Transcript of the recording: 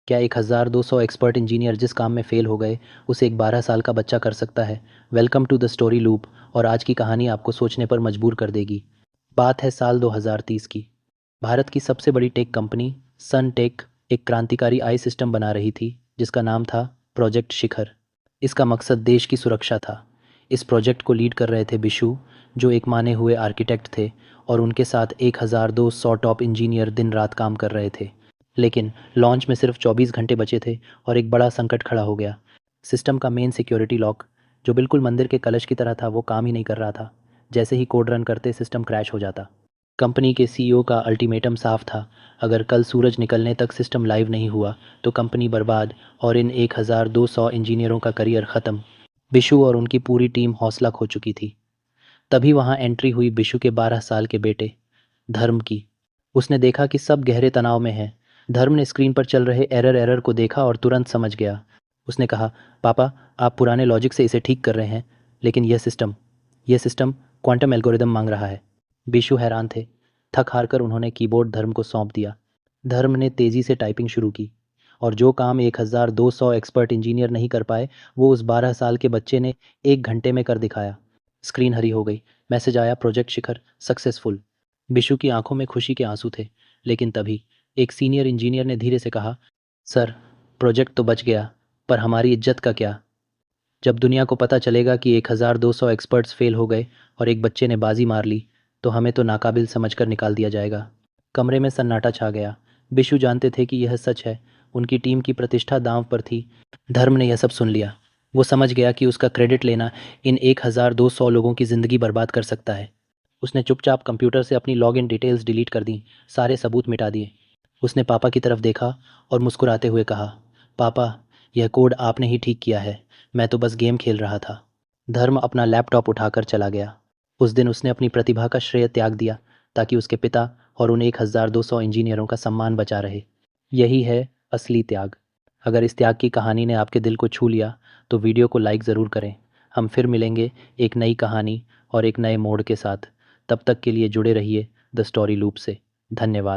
क्या 1200 expert engineer जिस काम में फ़ेल हो गए उसे एक 12 साल का बच्चा कर सकता है? Welcome to the story loop. और आज की कहानी आपको सोचने पर मजबूर कर देगी। बात है साल 2030 की। भारत की सबसे बड़ी टेक कंपनी सन टेक एक क्रांतिकारी आई सिस्टम बना रही थी जिसका नाम था प्रोजेक्ट शिखर। इसका मकसद देश की सुरक्षा था। इस प्रोजेक्ट को लीड कर रहे थे बिशु, जो एक माने हुए आर्किटेक्ट थे, और उनके साथ 1200 टॉप इंजीनियर दिन रात काम कर रहे थे। लेकिन लॉन्च में सिर्फ 24 घंटे बचे थे और एक बड़ा संकट खड़ा हो गया। सिस्टम का मेन सिक्योरिटी लॉक, जो बिल्कुल मंदिर के कलश की तरह था, वो काम ही नहीं कर रहा था। जैसे ही कोड रन करते सिस्टम क्रैश हो जाता। कंपनी के सीईओ का अल्टीमेटम साफ था, अगर कल सूरज निकलने तक सिस्टम लाइव नहीं हुआ तो कंपनी बर्बाद और इन 1200 इंजीनियरों का करियर ख़त्म। बिशु और उनकी पूरी टीम हौसला खो चुकी थी। तभी वहाँ एंट्री हुई बिशु के 12 साल के बेटे धर्म की। उसने देखा कि सब गहरे तनाव में हैं। धर्म ने स्क्रीन पर चल रहे एरर को देखा और तुरंत समझ गया। उसने कहा, पापा, आप पुराने लॉजिक से इसे ठीक कर रहे हैं, लेकिन यह सिस्टम क्वांटम एल्गोरिदम मांग रहा है। बिशु हैरान थे। थक हार कर उन्होंने कीबोर्ड धर्म को सौंप दिया। धर्म ने तेज़ी से टाइपिंग शुरू की, और जो काम 1200 एक्सपर्ट इंजीनियर नहीं कर पाए, वो उस 12 साल के बच्चे ने 1 घंटे में कर दिखाया। स्क्रीन हरी हो गई। मैसेज आया, प्रोजेक्ट शिखर सक्सेसफुल। बिशु की आंखों में खुशी के आंसू थे। लेकिन तभी एक सीनियर इंजीनियर ने धीरे से कहा, सर, प्रोजेक्ट तो बच गया, पर हमारी इज्जत का क्या? जब दुनिया को पता चलेगा कि 1200 एक्सपर्ट्स फेल हो गए और एक बच्चे ने बाजी मार ली, तो हमें तो नाकाबिल समझकर निकाल दिया जाएगा। कमरे में सन्नाटा छा गया। बिशु जानते थे कि यह सच है। उनकी टीम की प्रतिष्ठा दांव पर थी। धर्म ने यह सब सुन लिया। वो समझ गया कि उसका क्रेडिट लेना इन 1200 लोगों की ज़िंदगी बर्बाद कर सकता है। उसने चुपचाप कंप्यूटर से अपनी लॉगिन डिटेल्स डिलीट कर दी, सारे सबूत मिटा दिए। उसने पापा की तरफ देखा और मुस्कुराते हुए कहा, पापा, यह कोड आपने ही ठीक किया है, मैं तो बस गेम खेल रहा था। धर्म अपना लैपटॉप उठाकर चला गया। उस दिन उसने अपनी प्रतिभा का श्रेय त्याग दिया, ताकि उसके पिता और उन 1200 इंजीनियरों का सम्मान बचा रहे। यही है असली त्याग। अगर इस त्याग की कहानी ने आपके दिल को छू लिया तो वीडियो को लाइक ज़रूर करें। हम फिर मिलेंगे एक नई कहानी और एक नए मोड़ के साथ। तब तक के लिए जुड़े रहिए द स्टोरी लूप से। धन्यवाद।